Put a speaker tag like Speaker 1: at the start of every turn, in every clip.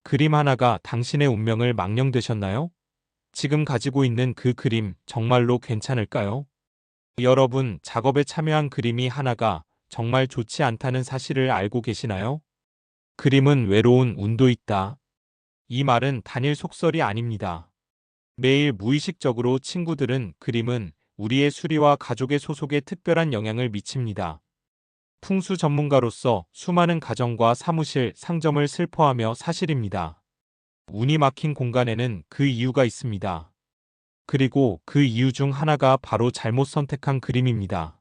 Speaker 1: 그림 하나가 당신의 운명을 망령되셨나요? 지금 가지고 있는 그 그림 정말로 괜찮을까요? 여러분, 작업에 참여한 그림이 하나가 정말 좋지 않다는 사실을 알고 계시나요? 그림은 외로운 운도 있다. 이 말은 단일 속설이 아닙니다. 매일 무의식적으로 친구들은 그림은 우리의 수리와 가족의 소속에 특별한 영향을 미칩니다. 풍수 전문가로서 수많은 가정과 사무실, 상점을 슬퍼하며 사실입니다. 운이 막힌 공간에는 그 이유가 있습니다. 그리고 그 이유 중 하나가 바로 잘못 선택한 그림입니다.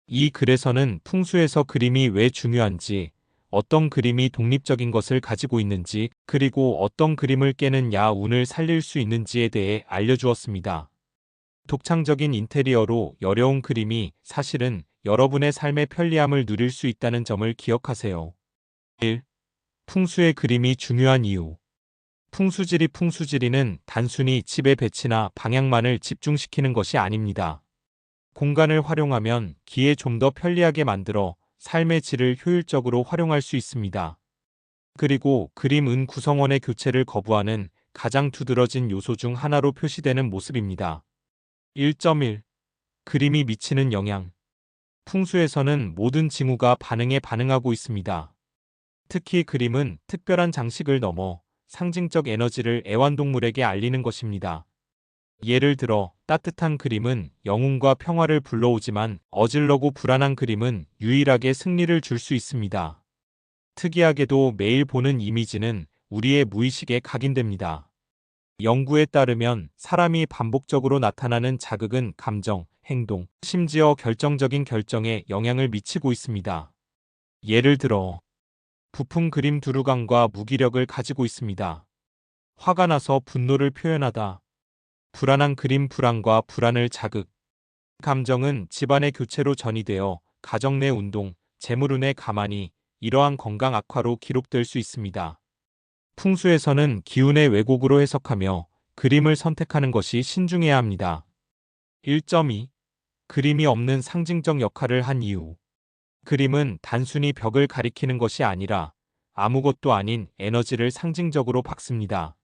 Speaker 1: 이 글에서는 풍수에서 그림이 왜 중요한지, 어떤 그림이 독립적인 것을 가지고 있는지, 그리고 어떤 그림을 깨는 운을 살릴 수 있는지에 대해 알려주었습니다. 독창적인 인테리어로 여려운 그림이 사실은 여러분의 삶의 편리함을 누릴 수 있다는 점을 기억하세요. 1. 풍수의 그림이 중요한 이유. 풍수지리는 단순히 집의 배치나 방향만을 집중시키는 것이 아닙니다. 공간을 활용하면 기에 좀 더 편리하게 만들어 삶의 질을 효율적으로 활용할 수 있습니다. 그리고 그림은 구성원의 교체를 거부하는 가장 두드러진 요소 중 하나로 표시되는 모습입니다. 1.1. 그림이 미치는 영향. 풍수에서는 모든 징후가 반응에 반응하고 있습니다. 특히 그림은 특별한 장식을 넘어 상징적 에너지를 애완동물에게 알리는 것입니다. 예를 들어 따뜻한 그림은 영웅과 평화를 불러오지만 어질러고 불안한 그림은 유일하게 승리를 줄 수 있습니다. 특이하게도 매일 보는 이미지는 우리의 무의식에 각인됩니다. 연구에 따르면 사람이 반복적으로 나타나는 자극은 감정, 행동, 심지어 결정적인 결정에 영향을 미치고 있습니다. 예를 들어 부품 그림 두루강과 무기력을 가지고 있습니다. 화가 나서 분노를 표현하다. 불안한 그림 불안과 불안을 자극. 감정은 집안의 교체로 전이되어 가정 내 운동, 재물운의 가만히 이러한 건강 악화로 기록될 수 있습니다. 풍수에서는 기운의 왜곡으로 해석하며 그림을 선택하는 것이 신중해야 합니다. 1.2. 그림이 없는 상징적 역할을 한 이유. 그림은 단순히 벽을 가리키는 것이 아니라 아무것도 아닌 에너지를 상징적으로 박습니다.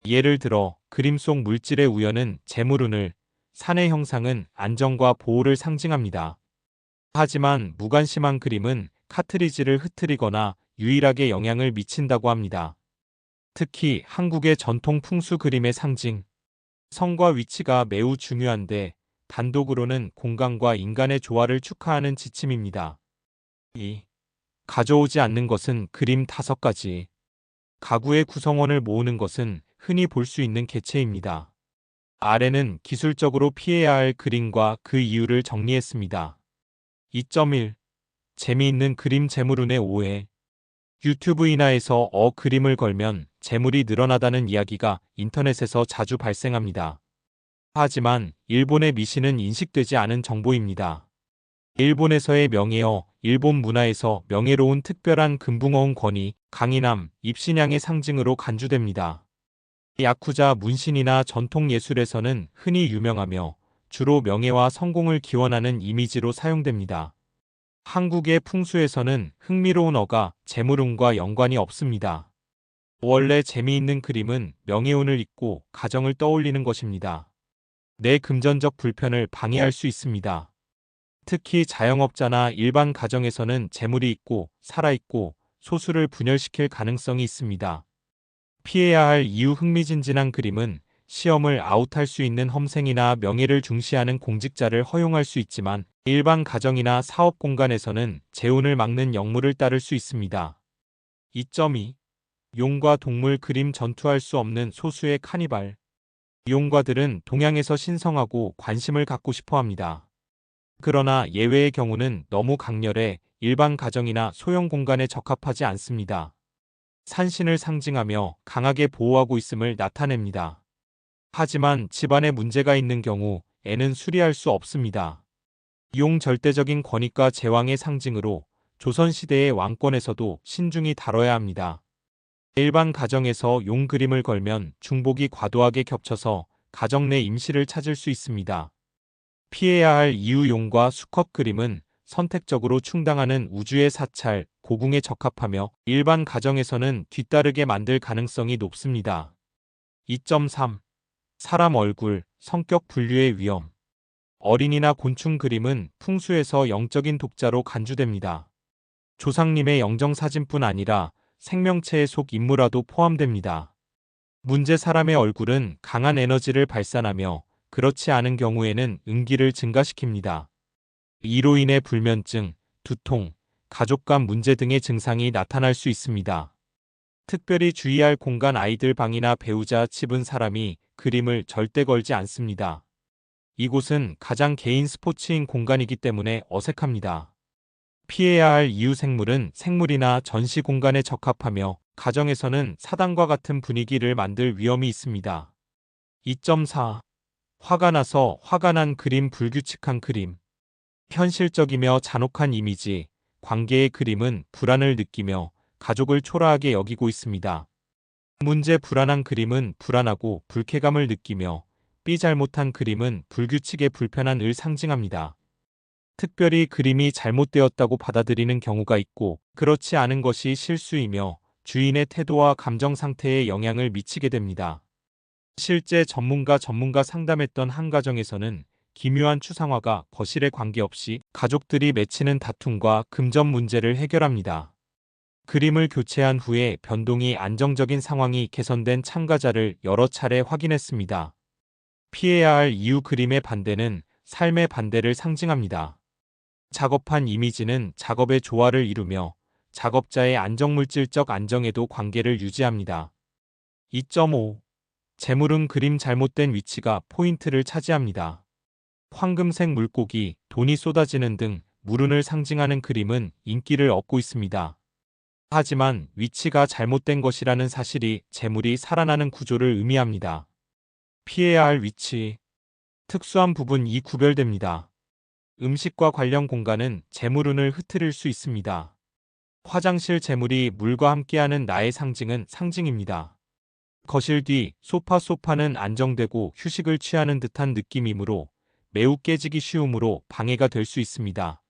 Speaker 1: 예를 들어 그림 속 물질의 우연은 재물운을, 산의 형상은 안정과 보호를 상징합니다. 하지만 무관심한 그림은 카트리지를 흐트리거나 유일하게 영향을 미친다고 합니다. 특히 한국의 전통 풍수 그림의 상징, 성과 위치가 매우 중요한데 단독으로는 공간과 인간의 조화를 축하하는 지침입니다. 2. 가져오지 않는 것은 그림 5가지. 가구의 구성원을 모으는 것은 흔히 볼 수 있는 개체입니다. 아래는 기술적으로 피해야 할 그림과 그 이유를 정리했습니다. 2.1. 재미있는 그림 재물운의 오해. 유튜브 인하에서 그림을 걸면 재물이 늘어나다는 이야기가 인터넷에서 자주 발생합니다. 하지만 일본의 미신은 인식되지 않은 정보입니다. 일본에서의 명예어, 일본 문화에서 명예로운 특별한 금붕어운 권위, 강인함, 입신양의 상징으로 간주됩니다. 야쿠자 문신이나 전통 예술에서는 흔히 유명하며 주로 명예와 성공을 기원하는 이미지로 사용됩니다. 한국의 풍수에서는 흥미로운 어가, 재물운과 연관이 없습니다. 원래 재미있는 그림은 명예운을 잇고 가정을 떠올리는 것입니다. 내 금전적 불편을 방해할 수 있습니다. 특히 자영업자나 일반 가정에서는 재물이 있고 살아있고 소수를 분열시킬 가능성이 있습니다. 피해야 할 이유. 흥미진진한 그림은 시험을 아웃할 수 있는 험생이나 명예를 중시하는 공직자를 허용할 수 있지만 일반 가정이나 사업 공간에서는 재운을 막는 역물을 따를 수 있습니다. 2.2. 용과 동물 그림. 전투할 수 없는 소수의 카니발. 용과들은 동양에서 신성하고 관심을 갖고 싶어 합니다. 그러나 예외의 경우는 너무 강렬해 일반 가정이나 소형 공간에 적합하지 않습니다. 산신을 상징하며 강하게 보호하고 있음을 나타냅니다. 하지만 집안에 문제가 있는 경우 애는 수리할 수 없습니다. 용 절대적인 권위과 제왕의 상징으로 조선시대의 왕권에서도 신중히 다뤄야 합니다. 일반 가정에서 용 그림을 걸면 중복이 과도하게 겹쳐서 가정 내 임시를 찾을 수 있습니다. 피해야 할 이유. 용과 수컷 그림은 선택적으로 충당하는 우주의 사찰, 고궁에 적합하며 일반 가정에서는 뒤따르게 만들 가능성이 높습니다. 2.3. 사람 얼굴, 성격 분류의 위험. 어린이나 곤충 그림은 풍수에서 영적인 독자로 간주됩니다. 조상님의 영정사진뿐 아니라 생명체의 속 인물화도 포함됩니다. 문제 사람의 얼굴은 강한 에너지를 발산하며 그렇지 않은 경우에는 음기를 증가시킵니다. 이로 인해 불면증, 두통, 가족 간 문제 등의 증상이 나타날 수 있습니다. 특별히 주의할 공간 아이들 방이나 배우자 집은 사람이 그림을 절대 걸지 않습니다. 이곳은 가장 개인 스포츠인 공간이기 때문에 어색합니다. 피해야 할 이유 생물은 생물이나 전시 공간에 적합하며 가정에서는 사당과 같은 분위기를 만들 위험이 있습니다. 2.4. 화가 나서 화가 난 그림 불규칙한 그림. 현실적이며 잔혹한 이미지, 관계의 그림은 불안을 느끼며 가족을 초라하게 여기고 있습니다. 문제 불안한 그림은 불안하고 불쾌감을 느끼며 삐 잘못한 그림은 불규칙의 불편함을 상징합니다. 특별히 그림이 잘못되었다고 받아들이는 경우가 있고 그렇지 않은 것이 실수이며 주인의 태도와 감정 상태에 영향을 미치게 됩니다. 실제 전문가 상담했던 한 가정에서는 기묘한 추상화가 거실에 관계없이 가족들이 맺히는 다툼과 금전 문제를 해결합니다. 그림을 교체한 후에 변동이 안정적인 상황이 개선된 참가자를 여러 차례 확인했습니다. 피해야 할 이유 그림의 반대는 삶의 반대를 상징합니다. 작업한 이미지는 작업의 조화를 이루며 작업자의 안정물질적 안정에도 관계를 유지합니다. 2.5. 재물은 그림 잘못된 위치가 포인트를 차지합니다. 황금색 물고기, 돈이 쏟아지는 등 물운을 상징하는 그림은 인기를 얻고 있습니다. 하지만 위치가 잘못된 것이라는 사실이 재물이 살아나는 구조를 의미합니다. 피해야 할 위치. 특수한 부분이 구별됩니다. 음식과 관련 공간은 재물운을 흐트릴 수 있습니다. 화장실 재물이 물과 함께하는 나의 상징입니다. 거실 뒤 소파는 안정되고 휴식을 취하는 듯한 느낌이므로 매우 깨지기 쉬우므로 방해가 될 수 있습니다.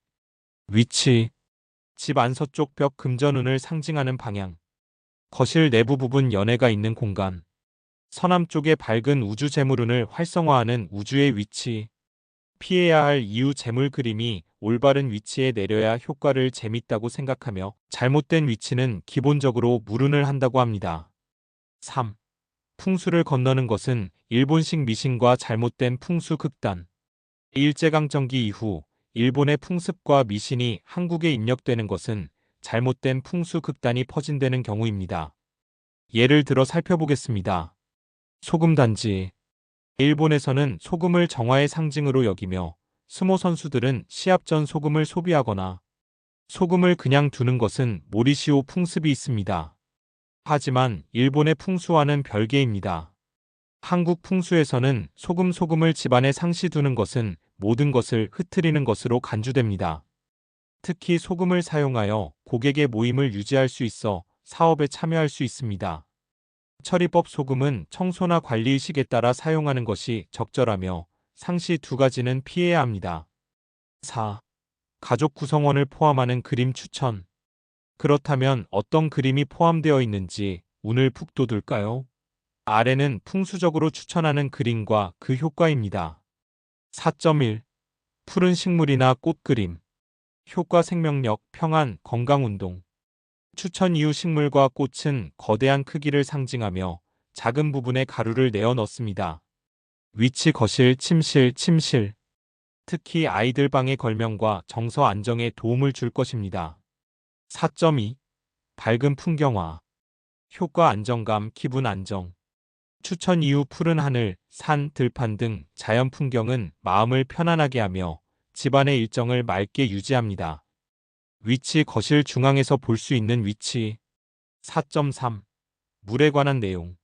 Speaker 1: 위치. 집 안서쪽 벽 금전운을 상징하는 방향. 거실 내부 부분 연애가 있는 공간. 서남쪽의 밝은 우주 재물운을 활성화하는 우주의 위치. 피해야 할 이유 재물 그림이 올바른 위치에 내려야 효과를 재밌다고 생각하며 잘못된 위치는 기본적으로 물운을 한다고 합니다. 3. 풍수를 건너는 것은 일본식 미신과 잘못된 풍수 극단. 일제강점기 이후 일본의 풍습과 미신이 한국에 입력되는 것은 잘못된 풍수 극단이 퍼진되는 경우입니다. 예를 들어 살펴보겠습니다. 소금단지. 일본에서는 소금을 정화의 상징으로 여기며 스모 선수들은 시합 전 소금을 소비하거나 소금을 그냥 두는 것은 모리시오 풍습이 있습니다. 하지만 일본의 풍수와는 별개입니다. 한국 풍수에서는 소금을 집안에 상시 두는 것은 모든 것을 흐트리는 것으로 간주됩니다. 특히 소금을 사용하여 고객의 모임을 유지할 수 있어 사업에 참여할 수 있습니다. 처리법 소금은 청소나 관리 의식에 따라 사용하는 것이 적절하며 상시 두 가지는 피해야 합니다. 4. 가족 구성원을 포함하는 그림 추천. 그렇다면 어떤 그림이 포함되어 있는지 운을 푹 돋울까요? 아래는 풍수적으로 추천하는 그림과 그 효과입니다. 4.1. 푸른 식물이나 꽃 그림. 효과 생명력, 평안, 건강운동. 추천 이유 식물과 꽃은 거대한 크기를 상징하며 작은 부분에 가루를 내어 넣습니다. 위치 거실, 침실. 특히 아이들 방의 걸명과 정서 안정에 도움을 줄 것입니다. 4.2. 밝은 풍경화. 효과 안정감, 기분 안정. 추천 이유 푸른 하늘, 산, 들판 등 자연 풍경은 마음을 편안하게 하며 집안의 일정을 맑게 유지합니다. 위치 거실 중앙에서 볼 수 있는 위치. 4.3. 물에 관한 내용.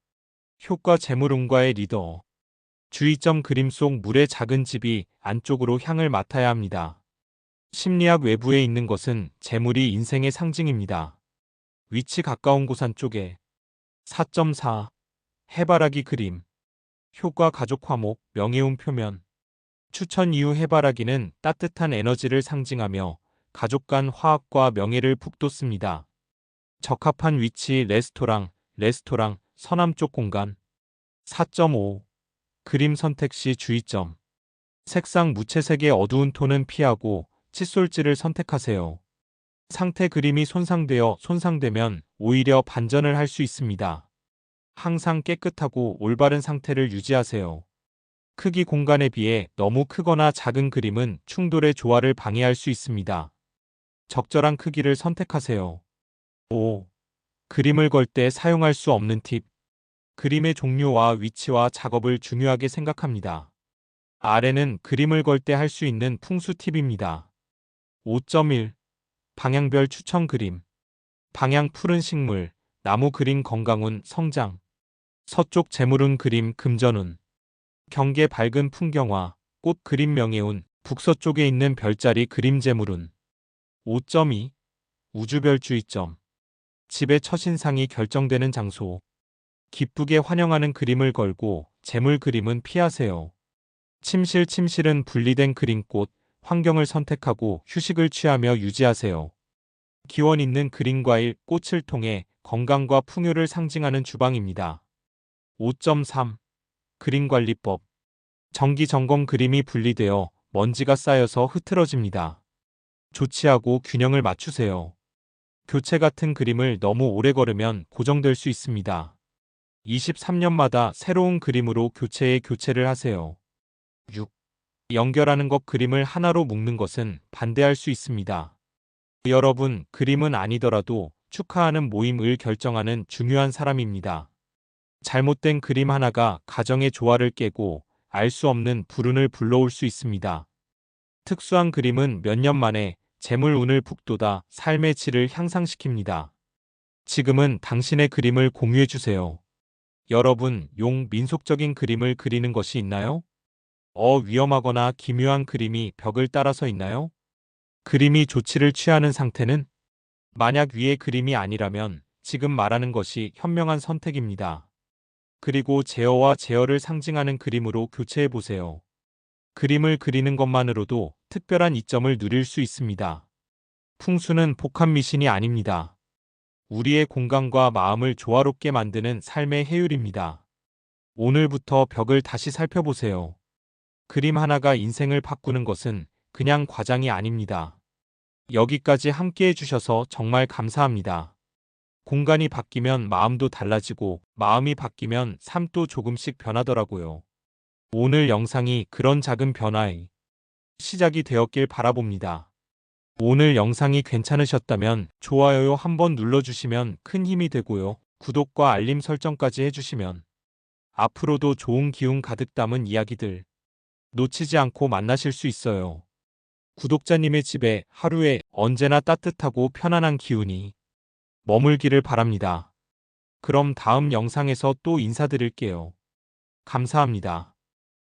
Speaker 1: 효과 재물운과의 리더. 주의점 그림 속 물의 작은 집이 안쪽으로 향을 맡아야 합니다. 심리학 외부에 있는 것은 재물이 인생의 상징입니다. 위치 가까운 곳 안쪽에. 4.4. 해바라기 그림. 효과 가족 화목, 명예운 표면. 추천 이유 해바라기는 따뜻한 에너지를 상징하며 가족 간 화합과 명예를 북돋습니다. 적합한 위치 레스토랑, 서남쪽 공간. 4.5. 그림 선택 시 주의점. 색상 무채색의 어두운 톤은 피하고 칫솔질을 선택하세요. 상태 그림이 손상되면 오히려 반전을 할 수 있습니다. 항상 깨끗하고 올바른 상태를 유지하세요. 크기 공간에 비해 너무 크거나 작은 그림은 충돌의 조화를 방해할 수 있습니다. 적절한 크기를 선택하세요. 5. 그림을 걸 때 사용할 수 없는 팁. 그림의 종류와 위치와 작업을 중요하게 생각합니다. 아래는 그림을 걸 때 할 수 있는 풍수 팁입니다. 5.1. 방향별 추천 그림. 방향 푸른 식물, 나무 그림 건강운 성장. 서쪽 재물운 그림 금전운. 경계 밝은 풍경화, 꽃 그림 명예운, 북서쪽에 있는 별자리 그림 재물운. 5.2. 우주별 주의점. 집의 첫인상이 결정되는 장소. 기쁘게 환영하는 그림을 걸고 재물 그림은 피하세요. 침실은 분리된 그림꽃, 환경을 선택하고 휴식을 취하며 유지하세요. 기원 있는 그림 과일, 꽃을 통해 건강과 풍요를 상징하는 주방입니다. 5.3. 그림 관리법. 정기 점검 그림이 분리되어 먼지가 쌓여서 흐트러집니다. 조치하고 균형을 맞추세요. 교체 같은 그림을 너무 오래 걸으면 고정될 수 있습니다. 23년마다 새로운 그림으로 교체를 하세요. 6. 연결하는 것 그림을 하나로 묶는 것은 반대할 수 있습니다. 여러분, 그림은 아니더라도 축하하는 모임을 결정하는 중요한 사람입니다. 잘못된 그림 하나가 가정의 조화를 깨고 알 수 없는 불운을 불러올 수 있습니다. 특수한 그림은 몇 년 만에 재물운을 북돋아 삶의 질을 향상시킵니다. 지금은 당신의 그림을 공유해주세요. 여러분, 민속적인 그림을 그리는 것이 있나요? 위험하거나 기묘한 그림이 벽을 따라서 있나요? 그림이 조치를 취하는 상태는? 만약 위의 그림이 아니라면 지금 말하는 것이 현명한 선택입니다. 그리고 제어와 제어를 상징하는 그림으로 교체해보세요. 그림을 그리는 것만으로도 특별한 이점을 누릴 수 있습니다. 풍수는 복합 미신이 아닙니다. 우리의 공간과 마음을 조화롭게 만드는 삶의 해율입니다. 오늘부터 벽을 다시 살펴보세요. 그림 하나가 인생을 바꾸는 것은 그냥 과장이 아닙니다. 여기까지 함께 해주셔서 정말 감사합니다. 공간이 바뀌면 마음도 달라지고 마음이 바뀌면 삶도 조금씩 변하더라고요. 오늘 영상이 그런 작은 변화의 시작이 되었길 바라봅니다. 오늘 영상이 괜찮으셨다면 좋아요 한번 눌러주시면 큰 힘이 되고요. 구독과 알림 설정까지 해주시면 앞으로도 좋은 기운 가득 담은 이야기들 놓치지 않고 만나실 수 있어요. 구독자님의 집에 하루에 언제나 따뜻하고 편안한 기운이 머물기를 바랍니다. 그럼 다음 영상에서 또 인사드릴게요. 감사합니다.